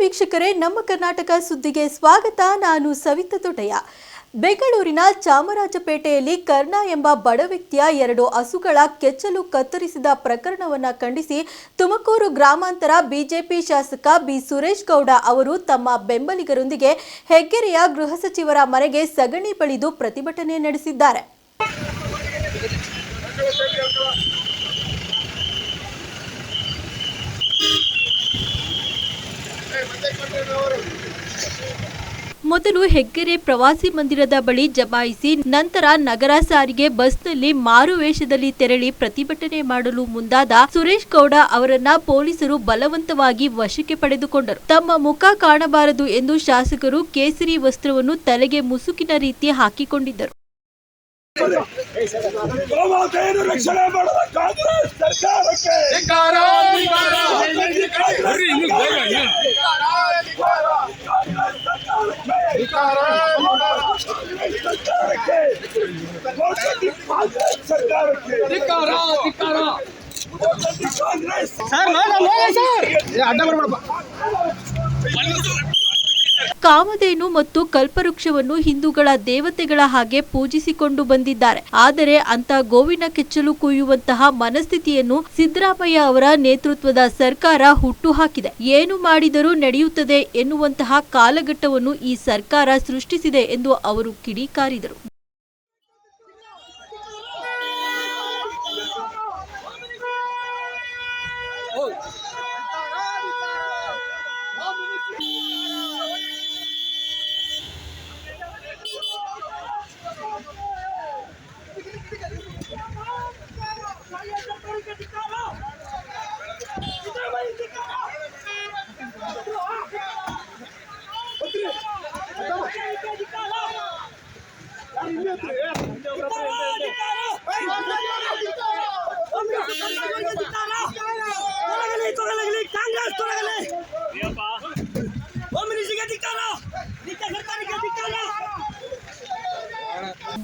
ವೀಕ್ಷಕರೇ, ನಮ್ಮ ಕರ್ನಾಟಕ ಸುದ್ದಿಗೆ ಸ್ವಾಗತ. ನಾನು ಸವಿತಾ ತೊಟೆಯ. ಬೆಂಗಳೂರಿನ ಚಾಮರಾಜಪೇಟೆಯಲ್ಲಿ ಕರ್ಣ ಎಂಬ ಬಡ ವ್ಯಕ್ತಿಯ 2 ಹಸುಗಳ ಕೆಚ್ಚಲು ಕತ್ತರಿಸಿದ ಪ್ರಕರಣವನ್ನು ಖಂಡಿಸಿ ತುಮಕೂರು ಗ್ರಾಮಾಂತರ ಬಿಜೆಪಿ ಶಾಸಕ ಬಿ ಸುರೇಶ್ ಗೌಡ ಅವರು ತಮ್ಮ ಬೆಂಬಲಿಗರೊಂದಿಗೆ ಹೆಗ್ಗೆರೆಯ ಗೃಹ ಸಚಿವರ ಮನೆಗೆ ಸಗಣಿ ಬಳಿದು ಪ್ರತಿಭಟನೆ ನಡೆಸಿದ್ದಾರೆ. ಮೊದಲು ಹೆಗ್ಗೆರೆ ಪ್ರವಾಸಿ ಮಂದಿರದ ಬಳಿ ಜಮಾಯಿಸಿ ನಂತರ ನಗರ ಸಾರಿಗೆ ಬಸ್ನಲ್ಲಿ ಮಾರುವೇಷದಲ್ಲಿ ತೆರಳಿ ಪ್ರತಿಭಟನೆ ಮಾಡಲು ಮುಂದಾದ ಸುರೇಶ್ ಗೌಡ ಅವರನ್ನ ಪೊಲೀಸರು ಬಲವಂತವಾಗಿ ವಶಕ್ಕೆ ಪಡೆದುಕೊಂಡರು. ತಮ್ಮ ಮುಖ ಕಾಣಬಾರದು ಎಂದು ಶಾಸಕರು ಕೇಸರಿ ವಸ್ತ್ರವನ್ನು ತಲೆಗೆ ಮುಸುಕಿನ ರೀತಿ ಹಾಕಿಕೊಂಡಿದ್ದರು. ಕಾಮಧೇನು ಮತ್ತು ಕಲ್ಪವೃಕ್ಷವನ್ನು ಹಿಂದೂಗಳ ದೇವತೆಗಳ ಹಾಗೆ ಪೂಜಿಸಿಕೊಂಡು ಬಂದಿದ್ದಾರೆ. ಆದರೆ ಅಂತ ಗೋವಿನ ಕೆಚ್ಚಲು ಕುಯ್ಯುವಂತಹ ಮನಸ್ಥಿತಿಯನ್ನು ಸಿದ್ದರಾಮಯ್ಯ ಅವರ ನೇತೃತ್ವದ ಸರ್ಕಾರ ಹುಟ್ಟುಹಾಕಿದೆ. ಏನು ಮಾಡಿದರೂ ನಡೆಯುತ್ತದೆ ಎನ್ನುವಂತಹ ಕಾಲಘಟ್ಟವನ್ನು ಈ ಸರ್ಕಾರ ಸೃಷ್ಟಿಸಿದೆ ಎಂದು ಅವರು ಕಿಡಿಕಾರಿದರು.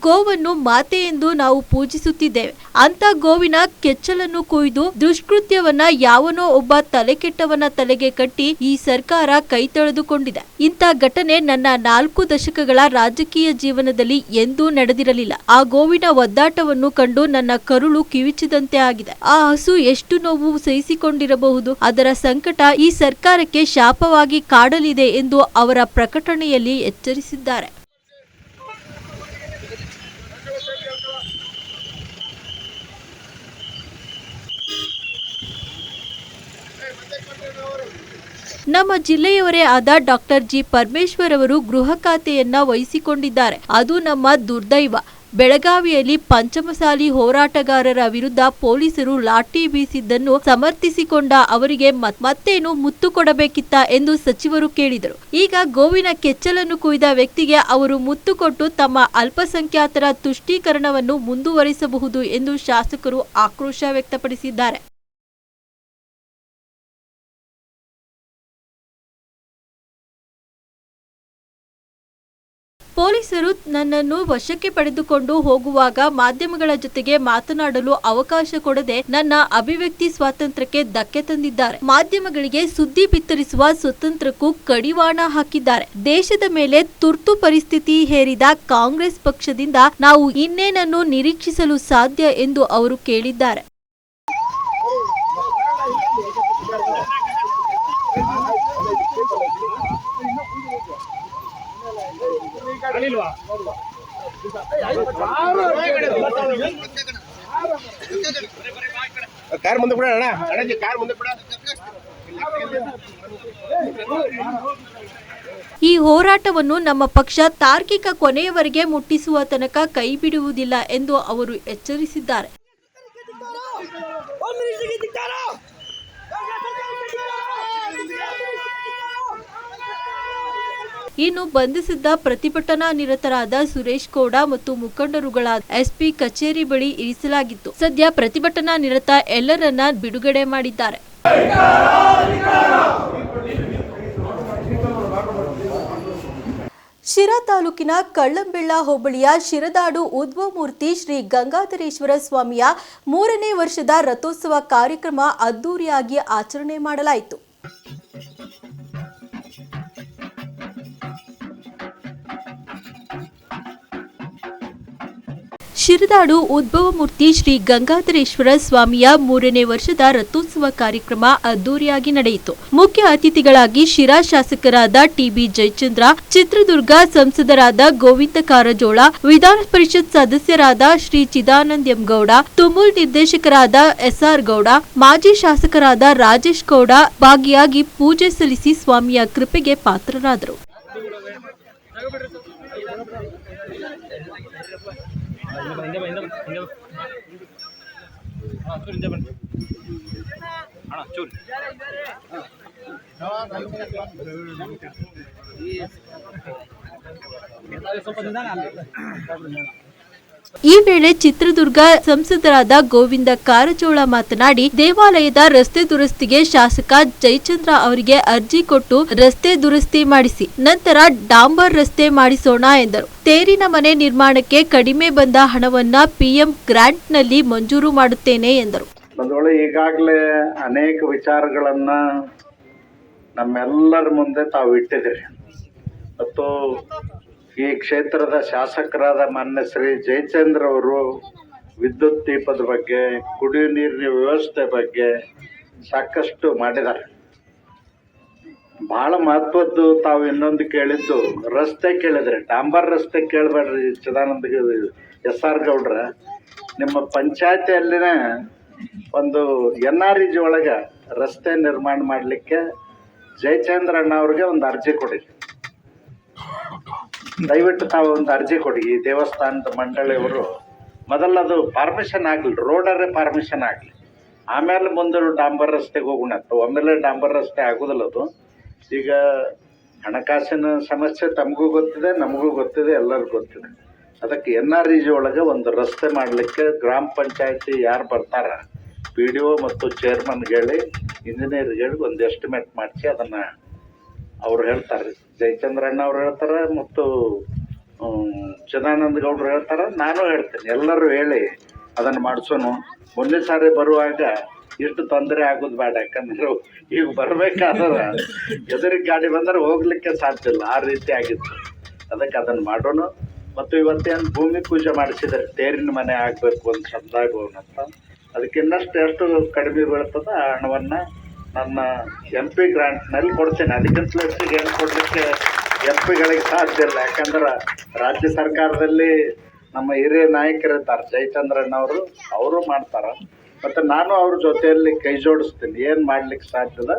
ಗೋವನ್ನು ಮಾತೆ ಎಂದು ನಾವು ಪೂಜಿಸುತ್ತಿದ್ದೇವೆ. ಅಂತ ಗೋವಿನ ಕೆಚ್ಚಲನ್ನು ಕೊಯ್ದು ದುಷ್ಕೃತ್ಯವನ್ನ ಯಾವನೋ ಒಬ್ಬ ತಲೆಕೆಟ್ಟವನ ತಲೆಗೆ ಕಟ್ಟಿ ಈ ಸರ್ಕಾರ ಕೈ ತೊಳೆದುಕೊಂಡಿದೆ. ಇಂಥ ಘಟನೆ ನನ್ನ 4 ದಶಕಗಳ ರಾಜಕೀಯ ಜೀವನದಲ್ಲಿ ಎಂದೂ ನಡೆದಿರಲಿಲ್ಲ. ಆ ಗೋವಿನ ಒದ್ದಾಟವನ್ನು ಕಂಡು ನನ್ನ ಕರುಳು ಕಿವಿಚಿದಂತೆ ಆಗಿದೆ. ಆ ಹಸು ಎಷ್ಟು ನೋವು ಸಹಿಸಿಕೊಂಡಿರಬಹುದು. ಅದರ ಸಂಕಟ ಈ ಸರ್ಕಾರಕ್ಕೆ ಶಾಪವಾಗಿ ಕಾಡಲಿದೆ ಎಂದು ಅವರ ಪ್ರಕಟಣೆಯಲ್ಲಿ ಎಚ್ಚರಿಸಿದ್ದಾರೆ. ನಮ್ಮ ಜಿಲ್ಲೆಯವರೇ ಆದ ಡಾಕ್ಟರ್ ಜಿ ಪರಮೇಶ್ವರ್ ಅವರು ಗೃಹ ಖಾತೆಯನ್ನ ವಹಿಸಿಕೊಂಡಿದ್ದಾರೆ. ಅದು ನಮ್ಮ ದುರ್ದೈವ. ಬೆಳಗಾವಿಯಲ್ಲಿ ಪಂಚಮಸಾಲಿ ಹೋರಾಟಗಾರರ ವಿರುದ್ಧ ಪೊಲೀಸರು ಲಾಠಿ ಬೀಸಿದ್ದನ್ನು ಸಮರ್ಥಿಸಿಕೊಂಡ ಅವರಿಗೆ ಮತ್ತೇನು ಮುತ್ತು ಕೊಡಬೇಕಿತ್ತ ಎಂದು ಸಚಿವರು ಕೇಳಿದರು. ಈಗ ಗೋವಿನ ಕೆಚ್ಚಲನ್ನು ಕುಯ್ದ ವ್ಯಕ್ತಿಗೆ ಅವರು ಮುತ್ತು ಕೊಟ್ಟು ತಮ್ಮ ಅಲ್ಪಸಂಖ್ಯಾತರ ತುಷ್ಟೀಕರಣವನ್ನು ಮುಂದುವರಿಸಬಹುದು ಎಂದು ಶಾಸಕರು ಆಕ್ರೋಶ ವ್ಯಕ್ತಪಡಿಸಿದ್ದಾರೆ. ಪೊಲೀಸರು ನನ್ನನ್ನು ವಶಕ್ಕೆ ಪಡೆದುಕೊಂಡು ಹೋಗುವಾಗ ಮಾಧ್ಯಮಗಳ ಜೊತೆಗೆ ಮಾತನಾಡಲು ಅವಕಾಶ ಕೊಡದೆ ನನ್ನ ಅಭಿವ್ಯಕ್ತಿ ಸ್ವಾತಂತ್ರ್ಯಕ್ಕೆ ಧಕ್ಕೆ ತಂದಿದ್ದಾರೆ. ಮಾಧ್ಯಮಗಳಿಗೆ ಸುದ್ದಿ ಬಿತ್ತರಿಸುವ ಸ್ವತಂತ್ರಕ್ಕೂ ಕಡಿವಾಣ ಹಾಕಿದ್ದಾರೆ. ದೇಶದ ಮೇಲೆ ತುರ್ತು ಪರಿಸ್ಥಿತಿ ಹೇರಿದ ಕಾಂಗ್ರೆಸ್ ಪಕ್ಷದಿಂದ ನಾವು ಇನ್ನೇನನ್ನು ನಿರೀಕ್ಷಿಸಲು ಸಾಧ್ಯ ಎಂದು ಅವರು ಕೇಳಿದ್ದಾರೆ. ಈ ಹೋರಾಟವನ್ನು ನಮ್ಮ ಪಕ್ಷ ತಾರ್ಕಿಕ ಕೊನೆಯವರೆಗೆ ಮುಟ್ಟಿಸುವ ತನಕ ಕೈ ಬಿಡುವುದಿಲ್ಲ ಎಂದು ಅವರು ಎಚ್ಚರಿಸಿದ್ದಾರೆ. ಇನ್ನು ಬಂಧಿಸಿದ್ದ ಪ್ರತಿಭಟನಾ ನಿರತರಾದ ಸುರೇಶ್ ಗೌಡ ಮತ್ತು ಮುಖಂಡರುಗಳಾದ ಎಸ್ಪಿ ಕಚೇರಿ ಬಳಿ ಇರಿಸಲಾಗಿತ್ತು. ಸದ್ಯ ಪ್ರತಿಭಟನಾ ನಿರತ ಎಲ್ಲರನ್ನ ಬಿಡುಗಡೆ ಮಾಡಿದ್ದಾರೆ. ಶಿರಾ ತಾಲೂಕಿನ ಕಳ್ಳಂಬೆಳ್ಳ ಹೋಬಳಿಯ ಶಿರದಾಡು ಉದ್ಭವಮೂರ್ತಿ ಶ್ರೀ ಗಂಗಾಧರೇಶ್ವರ ಸ್ವಾಮಿಯ 3ನೇ ವರ್ಷದ ರಥೋತ್ಸವ ಕಾರ್ಯಕ್ರಮ ಅದ್ದೂರಿಯಾಗಿ ಆಚರಣೆ ಮಾಡಲಾಯಿತು. ಶಿರದಾಡು ಉದ್ಭವಮೂರ್ತಿ ಶ್ರೀ ಗಂಗಾಧರೇಶ್ವರ ಸ್ವಾಮಿಯ 3ನೇ ವರ್ಷದ ರಥೋತ್ಸವ ಕಾರ್ಯಕ್ರಮ ಅದ್ದೂರಿಯಾಗಿ ನಡೆಯಿತು. ಮುಖ್ಯ ಅತಿಥಿಗಳಾಗಿ ಶಿರಾ ಶಾಸಕರಾದ ಟಿಬಿ ಜಯಚಂದ್ರ, ಚಿತ್ರದುರ್ಗ ಸಂಸದರಾದ ಗೋವಿಂದ ಕಾರಜೋಳ, ವಿಧಾನ ಪರಿಷತ್ ಸದಸ್ಯರಾದ ಶ್ರೀ ಚಿದಾನಂದ ಎಂ ಗೌಡ, ತುಮುಲ್ ನಿರ್ದೇಶಕರಾದ ಎಸ್ಆರ್ ಗೌಡ, ಮಾಜಿ ಶಾಸಕರಾದ ರಾಜೇಶ್ ಗೌಡ ಭಾಗಿಯಾಗಿ ಪೂಜೆ ಸಲ್ಲಿಸಿ ಸ್ವಾಮಿಯ ಕೃಪೆಗೆ ಪಾತ್ರರಾದರು. ಈ ವೇಳೆ ಚಿತ್ರದುರ್ಗ ಸಂಸದರಾದ ಗೋವಿಂದ ಕಾರಜೋಳ ಮಾತನಾಡಿ, ದೇವಾಲಯದ ರಸ್ತೆ ದುರಸ್ತಿಗೆ ಶಾಸಕ ಜಯಚಂದ್ರ ಅವರಿಗೆ ಅರ್ಜಿ ಕೊಟ್ಟು ರಸ್ತೆ ದುರಸ್ತಿ ಮಾಡಿಸಿ ನಂತರ ಡಾಂಬರ್ ರಸ್ತೆ ಮಾಡಿಸೋಣ ಎಂದರು. ತೇರಿನ ಮನೆ ನಿರ್ಮಾಣಕ್ಕೆ ಕಡಿಮೆ ಬಂದ ಹಣವನ್ನ ಪಿಎಂ ಗ್ರಾಂಟ್ ನಲ್ಲಿ ಮಂಜೂರು ಮಾಡುತ್ತೇನೆ ಎಂದರು. ಈಗಾಗಲೇ ಅನೇಕ ವಿಚಾರಗಳನ್ನ ನಮ್ಮೆಲ್ಲರ ಮುಂದೆ ತಾವು ಇಟ್ಟಿದ್ದೀರಿ ಮತ್ತು ಈ ಕ್ಷೇತ್ರದ ಶಾಸಕರಾದ ಮಾನ್ಯ ಶ್ರೀ ಜಯಚಂದ್ರ ಅವರು ವಿದ್ಯುತ್ ದೀಪದ ಬಗ್ಗೆ, ಕುಡಿಯುವ ನೀರಿನ ವ್ಯವಸ್ಥೆ ಬಗ್ಗೆ ಸಾಕಷ್ಟು ಮಾಡಿದ್ದಾರೆ. ಬಹಳ ಮಹತ್ವದ್ದು ತಾವು ಇನ್ನೊಂದು ಕೇಳಿದ್ದು ರಸ್ತೆ ಕೇಳಿದ್ರೆ, ಡಾಂಬರ್ ರಸ್ತೆ ಕೇಳಬೇಡ್ರಿ ಚಿದಾನಂದ ಎಸ್.ಆರ್. ಗೌಡ್ರ. ನಿಮ್ಮ ಪಂಚಾಯತಿಯಲ್ಲಿನ ಒಂದು NREG ಒಳಗೆ ರಸ್ತೆ ನಿರ್ಮಾಣ ಮಾಡಲಿಕ್ಕೆ ಜಯಚಂದ್ರ ಅಣ್ಣವ್ರಿಗೆ ಒಂದು ಅರ್ಜಿ ಕೊಡಿ. ದಯವಿಟ್ಟು ತಾವು ಒಂದು ಅರ್ಜಿ ಕೊಡಿ. ಈ ದೇವಸ್ಥಾನದ ಮಂಡಳಿಯವರು ಮೊದಲದು ಪರ್ಮಿಷನ್ ಆಗಲಿ, ರೋಡರೇ ಪರ್ಮಿಷನ್ ಆಗಲಿ, ಆಮೇಲೆ ಮುಂದೆ ಡಾಂಬರ್ ರಸ್ತೆಗೆ ಹೋಗೋಣ. ಒಮ್ಮೆಲೆ ಡಾಂಬರ್ ರಸ್ತೆ ಆಗೋದಿಲ್ಲ ಅದು. ಈಗ ಹಣಕಾಸಿನ ಸಮಸ್ಯೆ ತಮಗೂ ಗೊತ್ತಿದೆ, ನಮಗೂ ಗೊತ್ತಿದೆ, ಎಲ್ಲರಿಗೂ ಗೊತ್ತಿದೆ. ಅದಕ್ಕೆ NREG ಒಳಗೆ ಒಂದು ರಸ್ತೆ ಮಾಡಲಿಕ್ಕೆ ಗ್ರಾಮ ಪಂಚಾಯತಿ ಯಾರು ಬರ್ತಾರ PDO ಮತ್ತು ಚೇರ್ಮನ್ಗೆ ಹೇಳಿ, ಇಂಜಿನಿಯರ್ಗೆ ಹೇಳಿ ಒಂದು ಎಸ್ಟಿಮೇಟ್ ಮಾಡಿಸಿ ಅದನ್ನು ಅವ್ರು ಹೇಳ್ತಾರೆ. ಜಯಚಂದ್ರ ಅಣ್ಣ ಅವ್ರು ಹೇಳ್ತಾರೆ ಮತ್ತು ಚಿದಾನಂದ ಗೌಡ್ರು ಹೇಳ್ತಾರೆ, ನಾನು ಹೇಳ್ತೇನೆ. ಎಲ್ಲರೂ ಹೇಳಿ ಅದನ್ನು ಮಾಡಿಸೋನು. ಮುಂದೆ ಸಾರಿ ಬರುವಾಗ ಇಷ್ಟು ತೊಂದರೆ ಆಗೋದು ಬೇಡ. ಯಾಕಂದ್ರೆ ಈಗ ಬರಬೇಕಾದ್ರೆ ಎದುರಿಗೆ ಗಾಡಿ ಬಂದರೆ ಹೋಗ್ಲಿಕ್ಕೆ ಸಾಧ್ಯ ಇಲ್ಲ, ಆ ರೀತಿ ಆಗಿತ್ತು. ಅದಕ್ಕೆ ಅದನ್ನು ಮಾಡೋಣ. ಮತ್ತು ಇವತ್ತೇನು ಭೂಮಿ ಪೂಜೆ ಮಾಡಿಸಿದರೆ ತೇರಿನ ಮನೆ ಆಗಬೇಕು ಒಂದು ಶಬ್ದಾಗೋಣ ಅಂತ. ಅದಕ್ಕೆ ಇನ್ನಷ್ಟು ಎಷ್ಟು ಕಡಿಮೆ ಬೀಳ್ತದೆ ಆ ಹಣವನ್ನು ನನ್ನ MP ಗ್ರಾಂಟ್ನಲ್ಲಿ ಕೊಡ್ತೇನೆ. ಅದಕ್ಕಿಂತಲೂ ಹೆಚ್ಚಿಗೆ ಏನು ಕೊಡಲಿಕ್ಕೆ MP ಗಳಿಗೆ ಸಾಧ್ಯ ಇಲ್ಲ. ಯಾಕಂದ್ರೆ ರಾಜ್ಯ ಸರ್ಕಾರದಲ್ಲಿ ನಮ್ಮ ಹಿರಿಯ ನಾಯಕರಿದ್ದಾರೆ, ಜಯಚಂದ್ರಣ್ಣವರು, ಅವರು ಮಾಡ್ತಾರೆ. ಮತ್ತು ನಾನು ಅವ್ರ ಜೊತೆಯಲ್ಲಿ ಕೈ ಜೋಡಿಸ್ತೀನಿ. ಏನು ಮಾಡ್ಲಿಕ್ಕೆ ಸಾಧ್ಯದ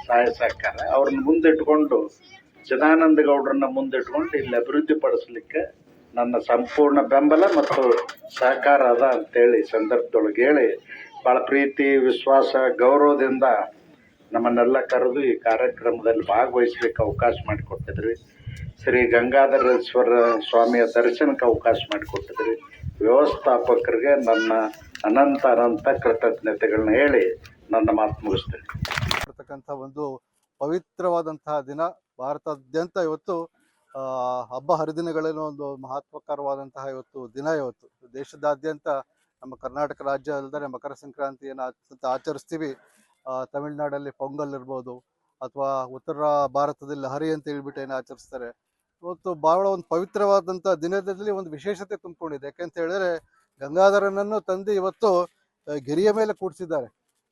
ಸಹಾಯ ಸಹಕಾರ ಅವ್ರನ್ನ ಮುಂದಿಟ್ಕೊಂಡು, ಚಿದಾನಂದ ಗೌಡ್ರನ್ನ ಮುಂದಿಟ್ಕೊಂಡು ಇಲ್ಲಿ ಅಭಿವೃದ್ಧಿ ಪಡಿಸ್ಲಿಕ್ಕೆ ನನ್ನ ಸಂಪೂರ್ಣ ಬೆಂಬಲ ಮತ್ತು ಸಹಕಾರ ಅದ ಅಂತೇಳಿ ಸಂದರ್ಭದೊಳಗೆ ಹೇಳಿ, ಭಾಳ ಪ್ರೀತಿ, ವಿಶ್ವಾಸ, ಗೌರವದಿಂದ ನಮ್ಮನ್ನೆಲ್ಲ ಕರೆದು ಈ ಕಾರ್ಯಕ್ರಮದಲ್ಲಿ ಭಾಗವಹಿಸ್ಲಿಕ್ಕೆ ಅವಕಾಶ ಮಾಡಿಕೊಟ್ಟಿದ್ರಿ. ಶ್ರೀ ಗಂಗಾಧರೇಶ್ವರ ಸ್ವಾಮಿಯ ದರ್ಶನಕ್ಕೆ ಅವಕಾಶ ಮಾಡಿಕೊಟ್ಟಿದ್ರಿ. ವ್ಯವಸ್ಥಾಪಕರಿಗೆ ನನ್ನ ಅನಂತ ಕೃತಜ್ಞತೆಗಳನ್ನ ಹೇಳಿ ನನ್ನ ಮಾತು ಮುಗಿಸ್ತೇನೆ. ಒಂದು ಪವಿತ್ರವಾದಂತಹ ದಿನ. ಭಾರತಾದ್ಯಂತ ಇವತ್ತು ಹಬ್ಬ ಹರಿದಿನಗಳೇನೋ ಒಂದು ಮಹತ್ವಕರವಾದಂತಹ ದಿನ. ಇವತ್ತು ದೇಶದಾದ್ಯಂತ ನಮ್ಮ ಕರ್ನಾಟಕ ರಾಜ್ಯ ಅಲ್ಲದೆ ಮಕರ ಸಂಕ್ರಾಂತಿಯನ್ನು ಆಚರಿಸ್ತೀವಿ. ತಮಿಳುನಾಡಲ್ಲಿ ಪೊಂಗಲ್ ಇರ್ಬೋದು, ಅಥವಾ ಉತ್ತರ ಭಾರತದಲ್ಲಿ ಲಹರಿ ಅಂತ ಹೇಳ್ಬಿಟ್ಟು ಏನು ಆಚರಿಸ್ತಾರೆ. ಇವತ್ತು ಬಹಳ ಒಂದು ಪವಿತ್ರವಾದಂಥ ದಿನದಲ್ಲಿ ಒಂದು ವಿಶೇಷತೆ ತುಂಬಿಕೊಂಡಿದೆ. ಯಾಕೆಂತ ಹೇಳಿದ್ರೆ ಗಂಗಾಧರನನ್ನು ತಂದು ಇವತ್ತು ಗಿರಿಯ ಮೇಲೆ ಕೂಡಿಸಿದ್ದಾರೆ.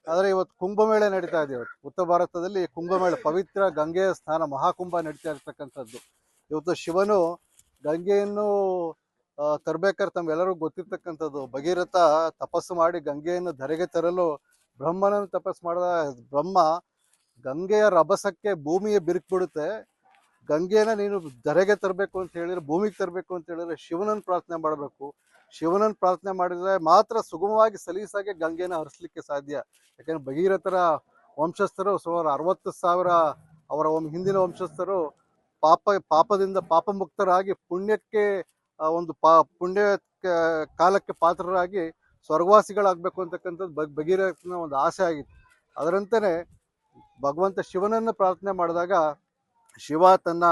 ಆದರೆ ಇವತ್ತು ಕುಂಭಮೇಳ ನಡೀತಾ ಇದೆ. ಇವತ್ತು ಉತ್ತರ ಭಾರತದಲ್ಲಿ ಕುಂಭಮೇಳ, ಪವಿತ್ರ ಗಂಗೆಯ ಸ್ನಾನ, ಮಹಾಕುಂಭ ನಡೀತಾ ಇರ್ತಕ್ಕಂಥದ್ದು. ಇವತ್ತು ಶಿವನು ಗಂಗೆಯನ್ನು ತರಬೇಕಾದ್ರೆ ತಮ್ಗೆಲ್ಲರಿಗೂ ಗೊತ್ತಿರ್ತಕ್ಕಂಥದ್ದು, ಭಗೀರಥ ತಪಸ್ಸು ಮಾಡಿ ಗಂಗೆಯನ್ನು ಧರೆಗೆ ತರಲು ಬ್ರಹ್ಮನನ್ನು ತಪಸ್ಸು ಮಾಡಿದ ಬ್ರಹ್ಮ ಗಂಗೆಯ ರಭಸಕ್ಕೆ ಭೂಮಿಗೆ ಬಿರುಕ್ಬಿಡುತ್ತೆ. ಗಂಗೆನ ನೀನು ಧರೆಗೆ ತರಬೇಕು ಅಂತ ಹೇಳಿದ್ರೆ, ಭೂಮಿಗೆ ತರಬೇಕು ಅಂತ ಹೇಳಿದ್ರೆ ಶಿವನನ್ನು ಪ್ರಾರ್ಥನೆ ಮಾಡಬೇಕು. ಶಿವನನ್ನು ಪ್ರಾರ್ಥನೆ ಮಾಡಿದ್ರೆ ಮಾತ್ರ ಸುಗಮವಾಗಿ ಸಲೀಸಾಗಿ ಗಂಗೆನ ಹರಿಸ್ಲಿಕ್ಕೆ ಸಾಧ್ಯ. ಯಾಕೆಂದ್ರೆ ಭಗೀರಥರ ವಂಶಸ್ಥರು ಸುಮಾರು 60,000 ಅವರ ಹಿಂದಿನ ವಂಶಸ್ಥರು ಪಾಪದಿಂದ ಪಾಪಮುಕ್ತರಾಗಿ ಪುಣ್ಯಕ್ಕೆ ಒಂದು ಪುಣ್ಯ ಕಾಲಕ್ಕೆ ಪಾತ್ರರಾಗಿ ಸ್ವರ್ಗವಾಸಿಗಳಾಗಬೇಕು ಅಂತಕ್ಕಂಥದ್ದು ಭಗೀರಥನ ಒಂದು ಆಸೆ ಆಗಿತ್ತು. ಅದರಂತೆಯೇ ಭಗವಂತ ಶಿವನನ್ನು ಪ್ರಾರ್ಥನೆ ಮಾಡಿದಾಗ ಶಿವ ತನ್ನ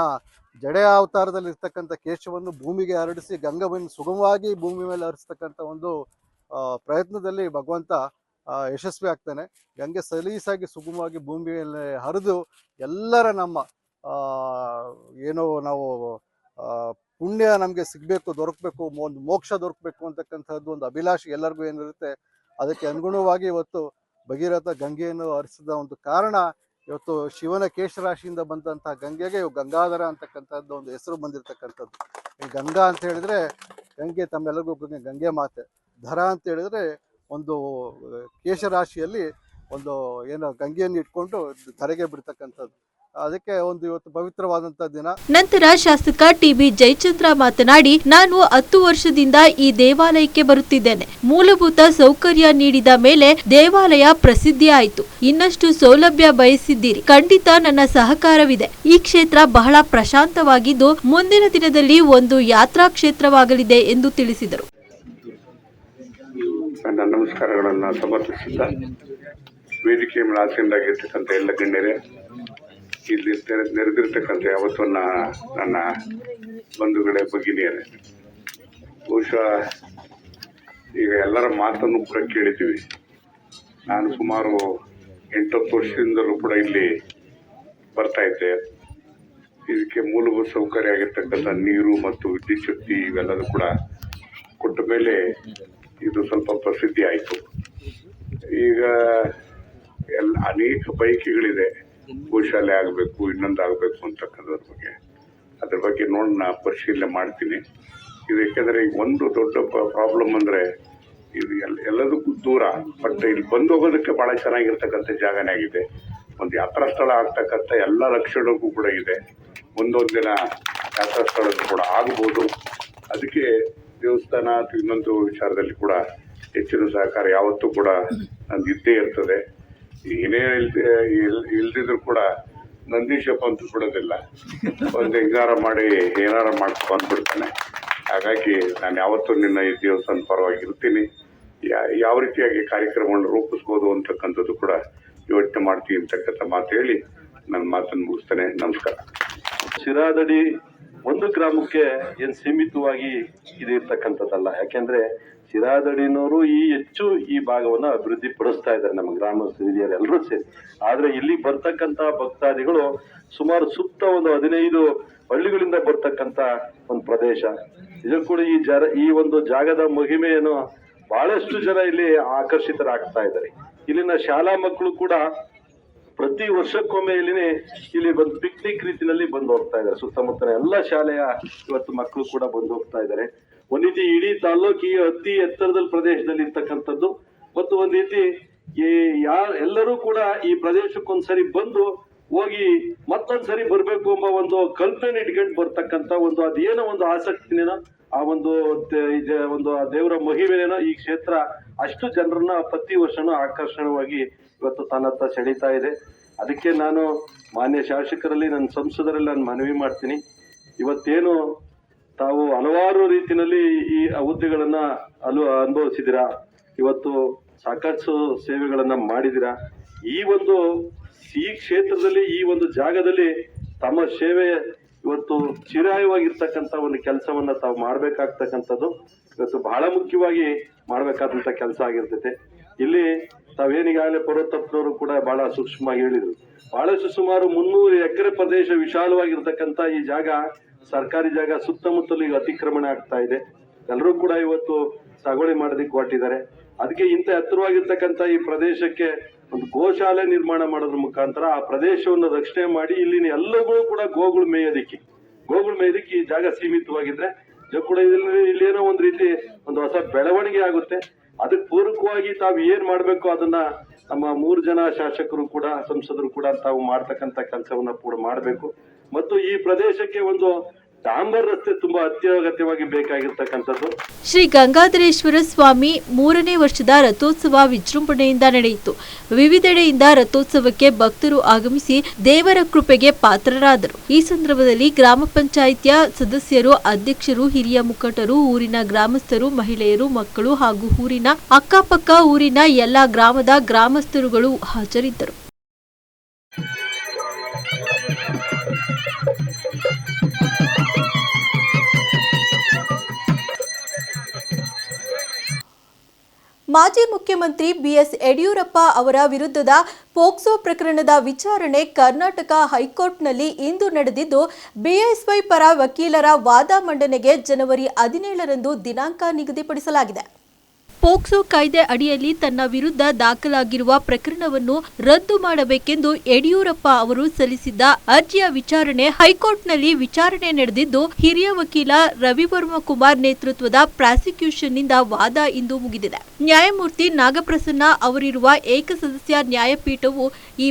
ಜಡೆಯ ಅವತಾರದಲ್ಲಿ ಇರ್ತಕ್ಕಂಥ ಕೇಶವನ್ನು ಭೂಮಿಗೆ ಹರಡಿಸಿ ಗಂಗವನ್ನು ಸುಗಮವಾಗಿ ಭೂಮಿ ಮೇಲೆ ಹರಿಸ್ತಕ್ಕಂಥ ಒಂದು ಪ್ರಯತ್ನದಲ್ಲಿ ಭಗವಂತ ಯಶಸ್ವಿ ಆಗ್ತಾನೆ. ಗಂಗೆ ಸಲೀಸಾಗಿ ಸುಗಮವಾಗಿ ಭೂಮಿ ಮೇಲೆ ಹರಿದು ಎಲ್ಲರ ನಮ್ಮ ಏನು ನಾವು ಪುಣ್ಯ ನಮಗೆ ಸಿಗಬೇಕು, ದೊರಕಬೇಕು, ಒಂದು ಮೋಕ್ಷ ದೊರಕಬೇಕು ಅಂತಕ್ಕಂಥದ್ದು ಒಂದು ಅಭಿಲಾಷೆ ಎಲ್ಲರಿಗೂ ಏನಿರುತ್ತೆ. ಅದಕ್ಕೆ ಅನುಗುಣವಾಗಿ ಇವತ್ತು ಭಗೀರಥ ಗಂಗೆಯನ್ನು ಹರಿಸಿದ ಒಂದು ಕಾರಣ, ಇವತ್ತು ಶಿವನ ಕೇಶರಾಶಿಯಿಂದ ಬಂದಂತಹ ಗಂಗೆಗೆ ಗಂಗಾಧರ ಅಂತಕ್ಕಂಥದ್ದು ಒಂದು ಹೆಸರು ಬಂದಿರತಕ್ಕಂಥದ್ದು. ಈ ಗಂಗಾ ಅಂತ ಹೇಳಿದ್ರೆ ಗಂಗೆ, ತಮ್ಮೆಲ್ಲರಿಗೂ ಗಂಗೆ ಮಾತೆ. ಧರ ಅಂತ ಹೇಳಿದ್ರೆ ಒಂದು ಕೇಶರಾಶಿಯಲ್ಲಿ ಒಂದು ಏನೋ ಗಂಗೆಯನ್ನು ಇಟ್ಕೊಂಡು ಧರೆಗೆ ಬಿಡ್ತಕ್ಕಂಥದ್ದು. ಅದಕ್ಕೆ ಒಂದು ಇವತ್ತು ಪವಿತ್ರವಾದಂತ ದಿನ. ನಂತರ ಶಾಸಕ ಟಿಬಿ ಜಯಚಂದ್ರ ಮಾತನಾಡಿ, ನಾನು 10 ವರ್ಷದಿಂದ ಈ ದೇವಾಲಯಕ್ಕೆ ಬರುತ್ತಿದ್ದೇನೆ. ಮೂಲಭೂತ ಸೌಕರ್ಯ ನೀಡಿದ ಮೇಲೆ ದೇವಾಲಯ ಪ್ರಸಿದ್ಧಿ ಆಯಿತು. ಇನ್ನಷ್ಟು ಸೌಲಭ್ಯ ಬಯಸಿದ್ದೀರಿ, ಖಂಡಿತ ನನ್ನ ಸಹಕಾರವಿದೆ. ಈ ಕ್ಷೇತ್ರ ಬಹಳ ಪ್ರಶಾಂತವಾಗಿದ್ದು ಮುಂದಿನ ದಿನದಲ್ಲಿ ಒಂದು ಯಾತ್ರಾ ಕ್ಷೇತ್ರವಾಗಲಿದೆ ಎಂದು ತಿಳಿಸಿದರು. ನನ್ನ ನಮಸ್ಕಾರಗಳನ್ನು ಸಮರ್ಪಿಸುತ್ತಾ, ವೇದಿಕೆ ಮೇಲೆ ಆಸೆಯಿಂದಾಗಿರ್ತಕ್ಕಂಥ ಎಲ್ಲ ಗಣ್ಯರೇ, ಇಲ್ಲಿ ನೆರೆದಿರ್ತಕ್ಕಂಥ ಯಾವತ್ತೂ ನನ್ನ ಬಂಧುಗಳೇ, ಭಗಿನಿಯರೇ, ಬಹುಶಃ ಈಗ ಎಲ್ಲರ ಮಾತನ್ನು ಕೂಡ ಕೇಳಿದ್ದೀವಿ. ನಾನು ಸುಮಾರು 8-10 ವರ್ಷದಿಂದಲೂ ಕೂಡ ಇಲ್ಲಿ ಬರ್ತಾ ಇದ್ದೆ. ಇದಕ್ಕೆ ಮೂಲಭೂತ ಸೌಕರ್ಯ ಆಗಿರ್ತಕ್ಕಂಥ ನೀರು ಮತ್ತು ವಿದ್ಯುತ್ ಶಕ್ತಿ ಇವೆಲ್ಲದೂ ಕೂಡ ಕೊಟ್ಟ ಮೇಲೆ ಇದು ಸ್ವಲ್ಪ ಪ್ರಸಿದ್ಧಿ ಆಯಿತು. ಈಗ ಅನೇಕ ಬಯಕೆಗಳಿದೆ, ಗೋಶಾಲೆ ಆಗಬೇಕು, ಇನ್ನೊಂದು ಆಗಬೇಕು ಅಂತಕ್ಕಂಥದ್ರ ಬಗ್ಗೆ ನೋಡಿ ಪರಿಶೀಲನೆ ಮಾಡ್ತೀನಿ. ಇದು ಯಾಕೆಂದರೆ ಈಗ ಒಂದು ದೊಡ್ಡ ಪ್ರಾಬ್ಲಮ್ ಅಂದರೆ ಇದು ಎಲ್ಲದಕ್ಕೂ ದೂರ, ಬಟ್ ಇಲ್ಲಿ ಬಂದು ಹೋಗೋದಕ್ಕೆ ಭಾಳ ಚೆನ್ನಾಗಿರ್ತಕ್ಕಂಥ ಜಾಗನೇ ಆಗಿದೆ. ಒಂದು ಯಾತ್ರಾ ಸ್ಥಳ ಆಗ್ತಕ್ಕಂಥ ಎಲ್ಲ ಲಕ್ಷಣಕ್ಕೂ ಕೂಡ ಇದೆ. ಒಂದೊಂದು ದಿನ ಯಾತ್ರಾ ಸ್ಥಳಕ್ಕೂ ಕೂಡ ಆಗ್ಬೋದು. ಅದಕ್ಕೆ ದೇವಸ್ಥಾನ ಅಥವಾ ಇನ್ನೊಂದು ವಿಚಾರದಲ್ಲಿ ಕೂಡ ಹೆಚ್ಚಿನ ಸಹಕಾರ ಯಾವತ್ತೂ ಕೂಡ ನಂದು ಇದ್ದೇ ಇರ್ತದೆ. ಏನೇ ಇಲ್ದಿದ್ರು ಕೂಡ ನಂದೀಶಪ್ಪ ಅಂತೂ ಬಿಡೋದಿಲ್ಲ, ಒಂದು ಹೆಂಗಾರ ಮಾಡಿ ಏನಾರ ಮಾಡ್ಕೊಂಡ್ಬಿಡ್ತಾನೆ. ಹಾಗಾಗಿ ನಾನು ಯಾವತ್ತೂ ನಿನ್ನ ಈ ದೇವಸ್ಥಾನ ಪರವಾಗಿರ್ತೀನಿ. ಯಾವ ರೀತಿಯಾಗಿ ಕಾರ್ಯಕ್ರಮವನ್ನು ರೂಪಿಸ್ಬೋದು ಅಂತಕ್ಕಂಥದ್ದು ಕೂಡ ಯೋಚನೆ ಮಾಡ್ತೀನಿ ಅಂತಕ್ಕಂಥ ಮಾತು ಹೇಳಿ ನನ್ನ ಮಾತನ್ನು ಮುಗಿಸ್ತೇನೆ. ನಮಸ್ಕಾರ. ಶಿರಾದಡಿ ಒಂದು ಗ್ರಾಮಕ್ಕೆ ಏನು ಸೀಮಿತವಾಗಿ ಇದಿರ್ತಕ್ಕಂಥದ್ದಲ್ಲ. ಯಾಕೆಂದ್ರೆ ಶಿರಾದಡಿನವರು ಹೆಚ್ಚು ಈ ಭಾಗವನ್ನ ಅಭಿವೃದ್ಧಿ ಪಡಿಸ್ತಾ ಇದ್ದಾರೆ, ನಮ್ಮ ಗ್ರಾಮ ಹಿರಿಯರು ಎಲ್ಲರೂ ಸೇರಿ. ಆದ್ರೆ ಇಲ್ಲಿ ಬರ್ತಕ್ಕಂತ ಭಕ್ತಾದಿಗಳು ಸುಮಾರು ಸುತ್ತ ಒಂದು 15 ಹಳ್ಳಿಗಳಿಂದ ಬರ್ತಕ್ಕಂತ ಒಂದು ಪ್ರದೇಶ. ಇದಕ್ಕೂ ಕೂಡ ಈ ಒಂದು ಜಾಗದ ಮಹಿಮೆಯನ್ನು ಬಹಳಷ್ಟು ಜನ ಇಲ್ಲಿ ಆಕರ್ಷಿತರಾಗ್ತಾ ಇದ್ದಾರೆ. ಇಲ್ಲಿನ ಶಾಲಾ ಮಕ್ಕಳು ಕೂಡ ಪ್ರತಿ ವರ್ಷಕ್ಕೊಮ್ಮೆ ಇಲ್ಲಿ ಬಂದು ಪಿಕ್ನಿಕ್ ರೀತಿಯಲ್ಲಿ ಬಂದು ಹೋಗ್ತಾ ಇದ್ದಾರೆ. ಸುತ್ತಮುತ್ತಲ ಎಲ್ಲ ಶಾಲೆಯ ಇವತ್ತು ಮಕ್ಕಳು ಕೂಡ ಬಂದು ಹೋಗ್ತಾ ಇದ್ದಾರೆ. ಒಂದ್ ರೀತಿ ಇಡೀ ತಾಲ್ಲೂಕಿಗೆ ಅತಿ ಎತ್ತರದಲ್ಲಿ ಪ್ರದೇಶದಲ್ಲಿ ಇರ್ತಕ್ಕಂಥದ್ದು, ಮತ್ತು ಒಂದ್ ರೀತಿ ಎಲ್ಲರೂ ಕೂಡ ಈ ಪ್ರದೇಶಕ್ಕೊಂದ್ಸರಿ ಬಂದು ಹೋಗಿ ಮತ್ತೊಂದ್ಸರಿ ಬರ್ಬೇಕು ಎಂಬ ಒಂದು ಕಲ್ಪನೆ ಇಟ್ಕೊಂಡು ಬರ್ತಕ್ಕಂಥ ಒಂದು ಅದೇನೋ ಒಂದು ಆಸಕ್ತಿನೇನೋ, ಆ ಒಂದು ದೇವರ ಮಹಿಮೆನೇನೋ ಈ ಕ್ಷೇತ್ರ ಅಷ್ಟು ಜನರನ್ನ ಪ್ರತಿ ವರ್ಷನೂ ಆಕರ್ಷಣವಾಗಿ ಇವತ್ತು ತನ್ನತ್ತ ಸೆಳೀತಾ ಇದೆ. ಅದಕ್ಕೆ ನಾನು ಮಾನ್ಯ ಶಾಸಕರಲ್ಲಿ, ನನ್ನ ಸಂಸದರಲ್ಲಿ ನಾನು ಮನವಿ ಮಾಡ್ತೀನಿ, ಇವತ್ತೇನು ತಾವು ಹಲವಾರು ರೀತಿಯಲ್ಲಿ ಈ ಹುದ್ದೆಗಳನ್ನ ಅನುಭವಿಸಿದಿರಾ, ಇವತ್ತು ಸಾಕಷ್ಟು ಸೇವೆಗಳನ್ನ ಮಾಡಿದಿರಾ. ಈ ಕ್ಷೇತ್ರದಲ್ಲಿ, ಈ ಒಂದು ಜಾಗದಲ್ಲಿ ತಮ್ಮ ಸೇವೆ ಇವತ್ತು ಚಿರಾಯವಾಗಿರ್ತಕ್ಕಂಥ ಒಂದು ಕೆಲಸವನ್ನ ತಾವು ಮಾಡ್ಬೇಕಾಗ್ತಕ್ಕಂಥದ್ದು ಇವತ್ತು ಬಹಳ ಮುಖ್ಯವಾಗಿ ಮಾಡ್ಬೇಕಾದಂತ ಕೆಲಸ ಆಗಿರ್ತೈತೆ. ಇಲ್ಲಿ ತಾವೇನಿಗಾಗಲೇ ಪರ್ವತಪ್ಪನವರು ಕೂಡ ಬಹಳ ಸೂಕ್ಷ್ಮವಾಗಿ ಹೇಳಿದ್ರು. ಬಹಳಷ್ಟು ಸುಮಾರು 300 ಎಕರೆ ಪ್ರದೇಶ ವಿಶಾಲವಾಗಿರ್ತಕ್ಕಂಥ ಈ ಜಾಗ ಸರ್ಕಾರಿ ಜಾಗ ಸುತ್ತಮುತ್ತಲು ಈಗ ಅತಿಕ್ರಮಣ ಆಗ್ತಾ ಇದೆ. ಎಲ್ಲರೂ ಕೂಡ ಇವತ್ತು ಸಾಗುವಳಿ ಮಾಡೋದಕ್ಕೆ ಹೊರಟಿದ್ದಾರೆ. ಅದಕ್ಕೆ ಇಂಥ ಎತ್ತರವಾಗಿರ್ತಕ್ಕಂಥ ಈ ಪ್ರದೇಶಕ್ಕೆ ಒಂದು ಗೋಶಾಲೆ ನಿರ್ಮಾಣ ಮಾಡೋದ್ರ ಮುಖಾಂತರ ಆ ಪ್ರದೇಶವನ್ನು ರಕ್ಷಣೆ ಮಾಡಿ ಇಲ್ಲಿನ ಎಲ್ಲವೂ ಕೂಡ ಗೋಗಳು ಮೇಯೋದಿಕ್ಕೆ ಈ ಜಾಗ ಸೀಮಿತವಾಗಿದ್ರೆ ಕೂಡ ಇಲ್ಲೇನೋ ಒಂದು ರೀತಿ ಒಂದು ಹೊಸ ಬೆಳವಣಿಗೆ ಆಗುತ್ತೆ. ಅದಕ್ಕೆ ಪೂರಕವಾಗಿ ತಾವು ಏನ್ ಮಾಡ್ಬೇಕು ಅದನ್ನ ನಮ್ಮ 3 ಜನ ಶಾಸಕರು ಕೂಡ, ಸಂಸದರು ಕೂಡ ತಾವು ಮಾಡ್ತಕ್ಕಂಥ ಕೆಲಸವನ್ನ ಕೂಡ ಮಾಡಬೇಕು. ಮತ್ತು ಈ ಪ್ರದೇಶಕ್ಕೆ ಒಂದು ಡಾಂಬರ್ ರಸ್ತೆ ತುಂಬಾ ಅತ್ಯಗತ್ಯವಾಗಿ ಬೇಕಾಗಿರ್ತಕ್ಕಂಥದ್ದು. ಶ್ರೀ ಗಂಗಾಧರೇಶ್ವರ ಸ್ವಾಮಿ 3ನೇ ವರ್ಷದ ರಥೋತ್ಸವ ವಿಜೃಂಭಣೆಯಿಂದ ನಡೆಯಿತು. ವಿವಿಧೆಡೆಯಿಂದ ರಥೋತ್ಸವಕ್ಕೆ ಭಕ್ತರು ಆಗಮಿಸಿ ದೇವರ ಕೃಪೆಗೆ ಪಾತ್ರರಾದರು. ಈ ಸಂದರ್ಭದಲ್ಲಿ ಗ್ರಾಮ ಪಂಚಾಯಿತಿಯ ಸದಸ್ಯರು, ಅಧ್ಯಕ್ಷರು, ಹಿರಿಯ ಮುಖಂಡರು, ಊರಿನ ಗ್ರಾಮಸ್ಥರು, ಮಹಿಳೆಯರು, ಮಕ್ಕಳು ಹಾಗೂ ಊರಿನ ಅಕ್ಕಪಕ್ಕ ಊರಿನ ಎಲ್ಲಾ ಗ್ರಾಮದ ಗ್ರಾಮಸ್ಥರುಗಳು ಹಾಜರಿದ್ದರು. ಮಾಜಿ ಮುಖ್ಯಮಂತ್ರಿ ಬಿಎಸ್ ಯಡಿಯೂರಪ್ಪ ಅವರ ವಿರುದ್ಧದ ಪೋಕ್ಸೋ ಪ್ರಕರಣದ ವಿಚಾರಣೆ ಕರ್ನಾಟಕ ಹೈಕೋರ್ಟ್ನಲ್ಲಿ ಇಂದು ನಡೆದಿದ್ದು, ಬಿಎಸ್ವೈ ಪರ ವಕೀಲರ ವಾದ ಮಂಡನೆಗೆ ಜನವರಿ 17ರಂದು ದಿನಾಂಕ ನಿಗದಿಪಡಿಸಲಾಗಿದೆ. ಪೋಕ್ಸೋ ಕಾಯ್ದೆ ಅಡಿಯಲ್ಲಿ ತನ್ನ ವಿರುದ್ಧ ದಾಖಲಾಗಿರುವ ಪ್ರಕರಣವನ್ನು ರದ್ದು ಮಾಡಬೇಕೆಂದು ಯಡಿಯೂರಪ್ಪ ಅವರು ಸಲ್ಲಿಸಿದ್ದ ಅರ್ಜಿಯ ವಿಚಾರಣೆ ಹೈಕೋರ್ಟ್ನಲ್ಲಿ ವಿಚಾರಣೆ ನಡೆದಿದ್ದು, ಹಿರಿಯ ವಕೀಲ ರವಿವರ್ಮ ಕುಮಾರ್ ನೇತೃತ್ವದ ಪ್ರಾಸಿಕ್ಯೂಷನ್ನಿಂದ ವಾದ ಇಂದು ಮುಗಿದಿದೆ. ನ್ಯಾಯಮೂರ್ತಿ ನಾಗಪ್ರಸನ್ನ ಅವರಿರುವ ಏಕಸದಸ್ಯ ನ್ಯಾಯಪೀಠವು ಈ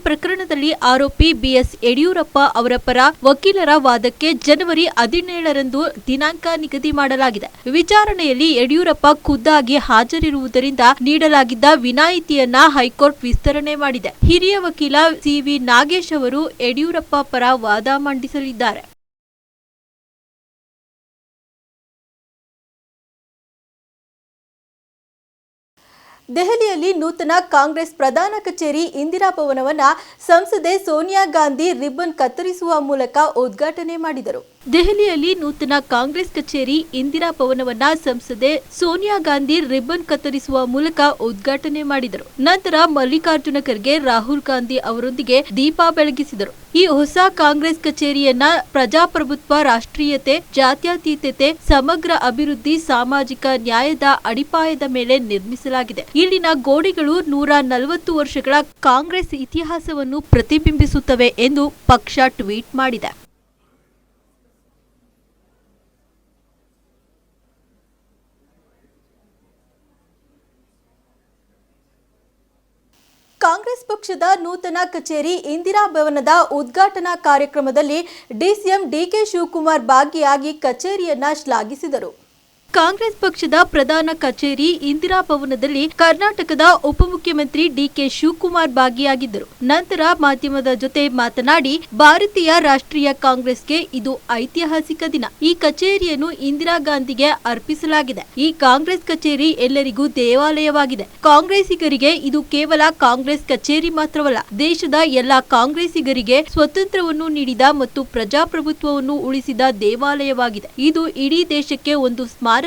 ಪ್ರಕರಣದಲ್ಲಿ ಆರೋಪಿ ಬಿಎಸ್ ಯಡಿಯೂರಪ್ಪ ಅವರ ಪರ ವಕೀಲರ ವಾದಕ್ಕೆ ಜನವರಿ 17ರಂದು ದಿನಾಂಕ ನಿಗದಿ ಮಾಡಲಾಗಿದೆ. ವಿಚಾರಣೆಯಲ್ಲಿ ಯಡಿಯೂರಪ್ಪ ಖುದ್ದಾಗಿ ಹಾಜರಿರುವುದರಿಂದ ನೀಡಲಾಗಿದ್ದ ವಿನಾಯಿತಿಯನ್ನ ಹೈಕೋರ್ಟ್ ವಿಸ್ತರಣೆ ಮಾಡಿದೆ. ಹಿರಿಯ ವಕೀಲ ಸಿವಿ ನಾಗೇಶ್ ಅವರು ಯಡಿಯೂರಪ್ಪ ಪರ ವಾದ ಮಂಡಿಸಲಿದ್ದಾರೆ. ದೆಹಲಿಯಲ್ಲಿ ನೂತನ ಕಾಂಗ್ರೆಸ್ ಪ್ರಧಾನ ಕಚೇರಿ ಇಂದಿರಾ ಭವನವನ್ನು ಸಂಸದೆ ಸೋನಿಯಾ ಗಾಂಧಿ ರಿಬ್ಬನ್ ಕತ್ತರಿಸುವ ಮೂಲಕ ಉದ್ಘಾಟನೆ ಮಾಡಿದರು. ದೆಹಲಿಯಲ್ಲಿ ನೂತನ ಕಾಂಗ್ರೆಸ್ ಕಚೇರಿ ಇಂದಿರಾ ಭವನವನ್ನ ಸಂಸದೆ ಸೋನಿಯಾ ಗಾಂಧಿ ರಿಬ್ಬನ್ ಕತ್ತರಿಸುವ ಮೂಲಕ ಉದ್ಘಾಟನೆ ಮಾಡಿದರು. ನಂತರ ಮಲ್ಲಿಕಾರ್ಜುನ ಖರ್ಗೆ ರಾಹುಲ್ ಗಾಂಧಿ ಅವರೊಂದಿಗೆ ದೀಪ ಬೆಳಗಿಸಿದರು. ಈ ಹೊಸ ಕಾಂಗ್ರೆಸ್ ಕಚೇರಿಯನ್ನ ಪ್ರಜಾಪ್ರಭುತ್ವ, ರಾಷ್ಟ್ರೀಯತೆ, ಜಾತ್ಯತೀತತೆ, ಸಮಗ್ರ ಅಭಿವೃದ್ಧಿ, ಸಾಮಾಜಿಕ ನ್ಯಾಯದ ಅಡಿಪಾಯದ ಮೇಲೆ ನಿರ್ಮಿಸಲಾಗಿದೆ. ಇಲ್ಲಿನ ಗೋಡೆಗಳು 140 ವರ್ಷಗಳ ಕಾಂಗ್ರೆಸ್ ಇತಿಹಾಸವನ್ನು ಪ್ರತಿಬಿಂಬಿಸುತ್ತವೆ ಎಂದು ಪಕ್ಷ ಟ್ವೀಟ್ ಮಾಡಿದೆ. ಕಾಂಗ್ರೆಸ್ ಪಕ್ಷದ ನೂತನ ಕಚೇರಿ ಇಂದಿರಾ ಭವನದ ಉದ್ಘಾಟನಾ ಕಾರ್ಯಕ್ರಮದಲ್ಲಿ ಡಿಸಿಎಂ ಡಿಕೆ ಶಿವಕುಮಾರ್ ಭಾಗಿಯಾಗಿ ಕಚೇರಿಯನ್ನ ಶ್ಲಾಘಿಸಿದರು. ಕಾಂಗ್ರೆಸ್ ಪಕ್ಷದ ಪ್ರಧಾನ ಕಚೇರಿ ಇಂದಿರಾ ಭವನದಲ್ಲಿ ಕರ್ನಾಟಕದ ಉಪಮುಖ್ಯಮಂತ್ರಿ ಡಿಕೆ ಶಿವಕುಮಾರ್ ಭಾಗಿಯಾಗಿದ್ದರು. ನಂತರ ಮಾಧ್ಯಮದ ಜೊತೆ ಮಾತನಾಡಿ, ಭಾರತೀಯ ರಾಷ್ಟ್ರೀಯ ಕಾಂಗ್ರೆಸ್ಗೆ ಇದು ಐತಿಹಾಸಿಕ ದಿನ. ಈ ಕಚೇರಿಯನ್ನು ಇಂದಿರಾ ಗಾಂಧಿಗೆ ಅರ್ಪಿಸಲಾಗಿದೆ. ಈ ಕಾಂಗ್ರೆಸ್ ಕಚೇರಿ ಎಲ್ಲರಿಗೂ ದೇವಾಲಯವಾಗಿದೆ. ಕಾಂಗ್ರೆಸ್ಸಿಗರಿಗೆ ಇದು ಕೇವಲ ಕಾಂಗ್ರೆಸ್ ಕಚೇರಿ ಮಾತ್ರವಲ್ಲ, ದೇಶದ ಎಲ್ಲಾ ಕಾಂಗ್ರೆಸ್ಸಿಗರಿಗೆ ಸ್ವಾತಂತ್ರ್ಯವನ್ನು ನೀಡಿದ ಮತ್ತು ಪ್ರಜಾಪ್ರಭುತ್ವವನ್ನು ಉಳಿಸಿದ ದೇವಾಲಯವಾಗಿದೆ. ಇದು ಇಡೀ ದೇಶಕ್ಕೆ ಒಂದು ಸ್ಮಾರಕವಾಗಿದೆ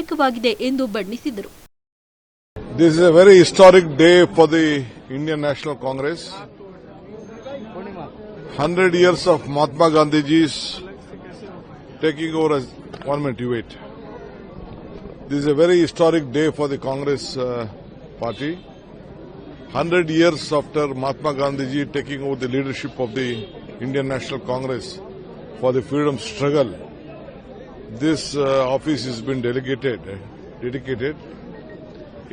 ಎಂದು ಬಣ್ಣಿಸಿದರು. This is a very historic day for the Indian National Congress. 100 years of Mahatma Gandhiji's taking over as 1 minute, you wait. This is a very historic day for the Congress party. 100 years after Mahatma Gandhiji taking over the leadership of the Indian National Congress for the freedom struggle, this office has been dedicated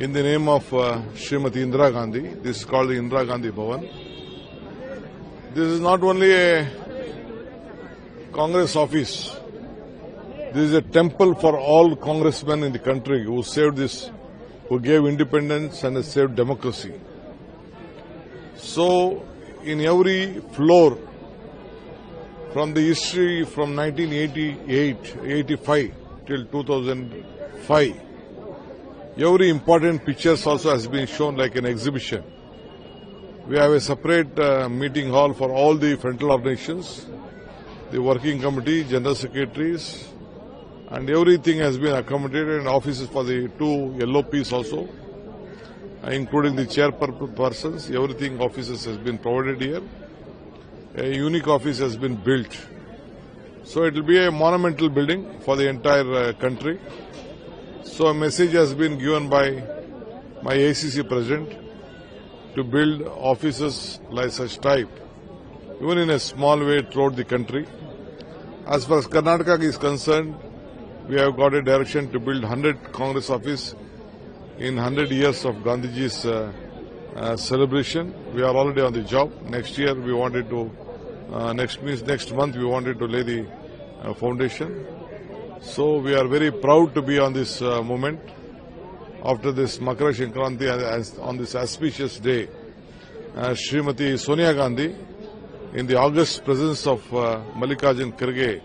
in the name of Srimati Indira Gandhi. This is called the Indira Gandhi Bhavan. This is not only a Congress office. This is a temple for all congressmen in the country who saved this, who gave independence and saved democracy. So, in every floor, from the history from 1985 till 2005, every important pictures also has been shown like an exhibition. We have a separate meeting hall for all the frontal organizations, the working committee, general secretaries, and everything has been accommodated, and offices for the 2 LOPs also, including the chairpersons. Everything offices has been provided here. A unique office has been built. So it will be a monumental building for the entire country. So a message has been given by my ACC president to build offices like such type, even in a small way throughout the country. As far as Karnataka is concerned, we have got a direction to build 100 Congress office in 100 years of Gandhiji's celebration. We are already on the job. Next year we wanted to, next month we wanted to lay the foundation. So we are very proud to be on this moment. After this Makara Sankranti, on this auspicious day, Srimati Sonia Gandhi, in the august presence of Mallikarjun Kharge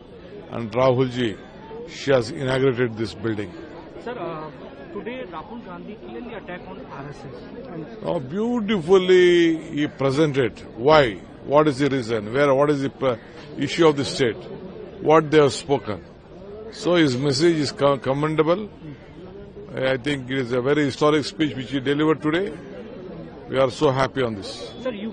and Rahulji, she has inaugurated this building. Sir, today Rahul Gandhi clearly attacked on RSS. Beautifully he presented. Why? What is the reason? What is the issue of the state? What they have spoken? So his message is commendable. I think it is a very historic speech which he delivered today. We are so happy on this. Sir, you.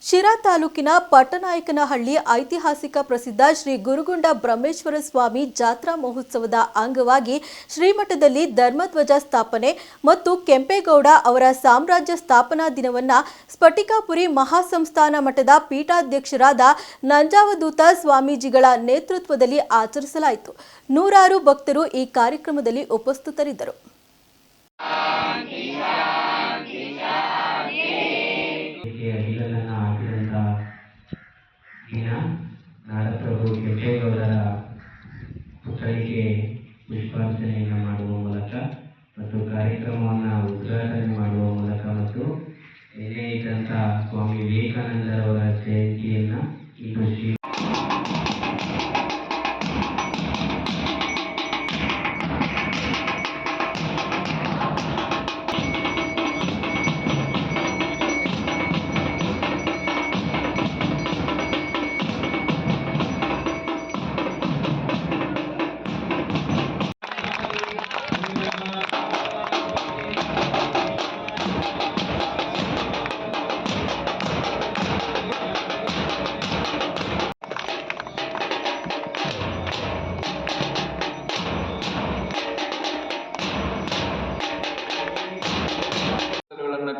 Sira ತಾಲೂಕಿನ ಪಟ್ಟನಾಯಕನಹಳ್ಳಿ ಐತಿಹಾಸಿಕ ಪ್ರಸಿದ್ಧ ಶ್ರೀ ಗುರುಗುಂಡ ಬ್ರಹ್ಮೇಶ್ವರ ಸ್ವಾಮಿ ಜಾತ್ರಾ ಮಹೋತ್ಸವದ ಅಂಗವಾಗಿ ಶ್ರೀಮಠದಲ್ಲಿ ಧರ್ಮಧ್ವಜ ಸ್ಥಾಪನೆ ಮತ್ತು ಕೆಂಪೇಗೌಡ ಅವರ ಸಾಮ್ರಾಜ್ಯ ಸ್ಥಾಪನಾ ದಿನವನ್ನು ಸ್ಫಟಿಕಾಪುರಿ ಮಹಾಸಂಸ್ಥಾನ ಮಠದ ಪೀಠಾಧ್ಯಕ್ಷರಾದ ನಂಜಾವಧೂತ ಸ್ವಾಮೀಜಿಗಳ ನೇತೃತ್ವದಲ್ಲಿ ಆಚರಿಸಲಾಯಿತು. ನೂರಾರು ಭಕ್ತರು ಈ ಕಾರ್ಯಕ್ರಮದಲ್ಲಿ ಉಪಸ್ಥಿತರಿದ್ದರು. ನಾಡಪ್ರಭು ಕೆಂಪೇಗೌಡರ ಪುತ್ಥಳಿಗೆ ಪುಷ್ಪಾರ್ಚನೆಯನ್ನು ಮಾಡುವ ಮೂಲಕ ಮತ್ತು ಕಾರ್ಯಕ್ರಮವನ್ನು ಉದ್ಘಾಟನೆ ಮಾಡುವ ಮೂಲಕ ಮತ್ತು ನಿನ್ನೆ ಇದ್ದಂಥ ಸ್ವಾಮಿ ವಿವೇಕಾನಂದರವರ ಜಯಂತಿಯನ್ನು ಇಂದು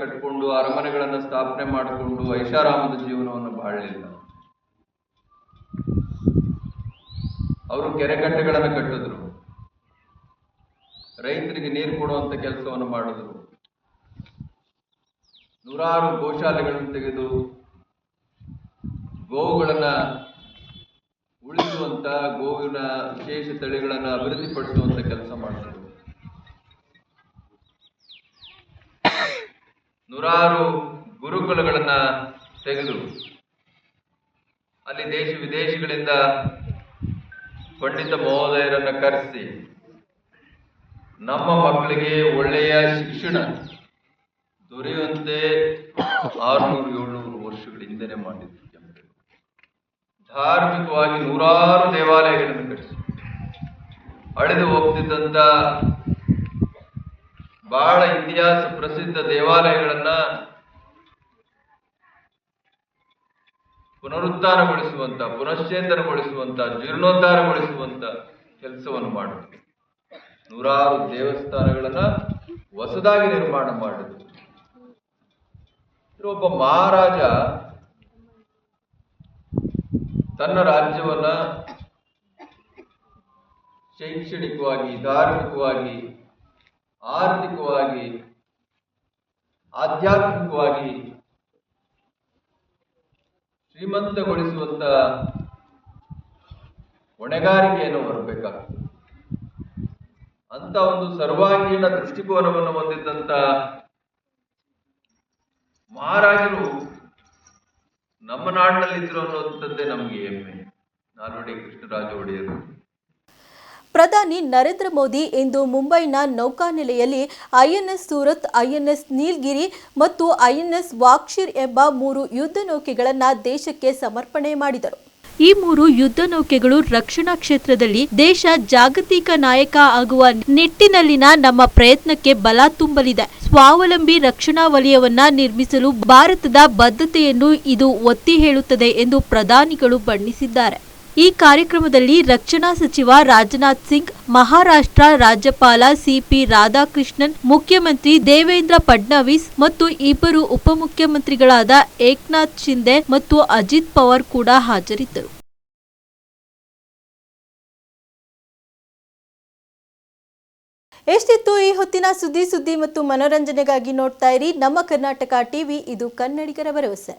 ಕಟ್ಟಿಕೊಂಡು ಅರಮನೆಗಳನ್ನು ಸ್ಥಾಪನೆ ಮಾಡಿಕೊಂಡು ಐಷಾರಾಮದ ಜೀವನವನ್ನು ಬಾಳಲಿಲ್ಲ. ಅವರು ಕೆರೆಕಟ್ಟೆಗಳನ್ನು ಕಟ್ಟಿದ್ರು, ರೈತರಿಗೆ ನೀರು ಕೊಡುವಂತ ಕೆಲಸವನ್ನು ಮಾಡಿದ್ರು, ನೂರಾರು ಗೋಶಾಲೆಗಳನ್ನು ತೆಗೆದು ಗೋವುಗಳನ್ನ ಉಳಿಸುವಂತ, ಗೋವಿನ ವಿಶೇಷ ತಳಿಗಳನ್ನು ಅಭಿವೃದ್ಧಿಪಡಿಸುವಂತ ಕೆಲಸ ಮಾಡಿದ್ರು. ನೂರಾರು ಗುರುಕುಲಗಳನ್ನ ತೆಗೆದು ಅಲ್ಲಿ ದೇಶ ವಿದೇಶಗಳಿಂದ ಪಂಡಿತ ಮಹೋದಯರನ್ನ ಕರೆಸಿ ನಮ್ಮ ಮಕ್ಕಳಿಗೆ ಒಳ್ಳೆಯ ಶಿಕ್ಷಣ ದೊರೆಯುವಂತೆ 600-700 ವರ್ಷಗಳ ಹಿಂದೆನೆ ಮಾಡಿದ್ರು. ಧಾರ್ಮಿಕವಾಗಿ ನೂರಾರು ದೇವಾಲಯಗಳನ್ನು ಕಟ್ಟಿಸಿ ಅಳೆದು ಹೋಗ್ತಿದ್ದಂತ ಬಹಳ ಇತಿಹಾಸ ಪ್ರಸಿದ್ಧ ದೇವಾಲಯಗಳನ್ನ ಪುನರುದ್ಧಾರಗೊಳಿಸುವಂತ, ಪುನಶ್ಚೇತನಗೊಳಿಸುವಂತ, ಜೀರ್ಣೋದ್ಧಾರಗೊಳಿಸುವಂತ ಕೆಲಸವನ್ನು ಮಾಡಿದ್ರು. ನೂರಾರು ದೇವಸ್ಥಾನಗಳನ್ನ ಹೊಸದಾಗಿ ನಿರ್ಮಾಣ ಮಾಡಿದ್ರು. ಒಬ್ಬ ಮಹಾರಾಜ ತನ್ನ ರಾಜ್ಯವನ್ನ ಶೈಕ್ಷಣಿಕವಾಗಿ, ಧಾರ್ಮಿಕವಾಗಿ, ಆರ್ಥಿಕವಾಗಿ, ಆಧ್ಯಾತ್ಮಿಕವಾಗಿ ಶ್ರೀಮಂತಗೊಳಿಸುವಂತ ಹೊಣೆಗಾರಿಕೆಯನ್ನು ಹೊರಬೇಕಾಗ್ತದೆ. ಅಂತ ಒಂದು ಸರ್ವಾಂಗೀಣ ದೃಷ್ಟಿಕೋನವನ್ನು ಹೊಂದಿದ್ದಂತ ಮಹಾರಾಜರು ನಮ್ಮ ನಾಡಿನಲ್ಲಿದ್ರು ಅನ್ನುವಂಥದ್ದೇ ನಮಗೆ ಹೆಮ್ಮೆ. ನಾಲ್ವಡಿ ಕೃಷ್ಣರಾಜ ಒಡೆಯರು. ಪ್ರಧಾನಿ ನರೇಂದ್ರ ಮೋದಿ ಇಂದು ಮುಂಬೈನ ನೌಕಾನೆಲೆಯಲ್ಲಿ ಐಎನ್ಎಸ್ ಸೂರತ್, ಐಎನ್ಎಸ್ ನೀಲ್ಗಿರಿ ಮತ್ತು ಐಎನ್ಎಸ್ ವಾಕ್ಷೀರ್ ಎಂಬ 3 ಯುದ್ಧ ನೌಕೆಗಳನ್ನು ದೇಶಕ್ಕೆ ಸಮರ್ಪಣೆ ಮಾಡಿದರು. ಈ 3 ಯುದ್ಧ ನೌಕೆಗಳು ರಕ್ಷಣಾ ಕ್ಷೇತ್ರದಲ್ಲಿ ದೇಶ ಜಾಗತಿಕ ನಾಯಕ ಆಗುವ ನಿಟ್ಟಿನಲ್ಲಿನ ನಮ್ಮ ಪ್ರಯತ್ನಕ್ಕೆ ಬಲ ತುಂಬಲಿದೆ. ಸ್ವಾವಲಂಬಿ ರಕ್ಷಣಾ ವಲಯವನ್ನ ನಿರ್ಮಿಸಲು ಭಾರತದ ಬದ್ಧತೆಯನ್ನು ಇದು ಒತ್ತಿ ಹೇಳುತ್ತದೆ ಎಂದು ಪ್ರಧಾನಿಗಳು ಬಣ್ಣಿಸಿದ್ದಾರೆ. ಈ ಕಾರ್ಯಕ್ರಮದಲ್ಲಿ ರಕ್ಷಣಾ ಸಚಿವ ರಾಜನಾಥ್ ಸಿಂಗ್, ಮಹಾರಾಷ್ಟ್ರ ರಾಜ್ಯಪಾಲ ಸಿಪಿ ರಾಧಾಕೃಷ್ಣನ್, ಮುಖ್ಯಮಂತ್ರಿ ದೇವೇಂದ್ರ ಫಡ್ನವೀಸ್ ಮತ್ತು 2 ಉಪಮುಖ್ಯಮಂತ್ರಿಗಳಾದ ಏಕನಾಥ್ ಶಿಂದೆ ಮತ್ತು ಅಜಿತ್ ಪವಾರ್ ಕೂಡ ಹಾಜರಿದ್ದರು. ಎಷ್ಟಿತ್ತು ಈ ಹೊತ್ತಿನ ಸುದ್ದಿ ಮತ್ತು ಮನೋರಂಜನೆಗಾಗಿ ನೋಡ್ತಾ ಇರಿ ನಮ್ಮ ಕರ್ನಾಟಕ ಟಿವಿ. ಇದು ಕನ್ನಡಿಗರ ಭರವಸೆ.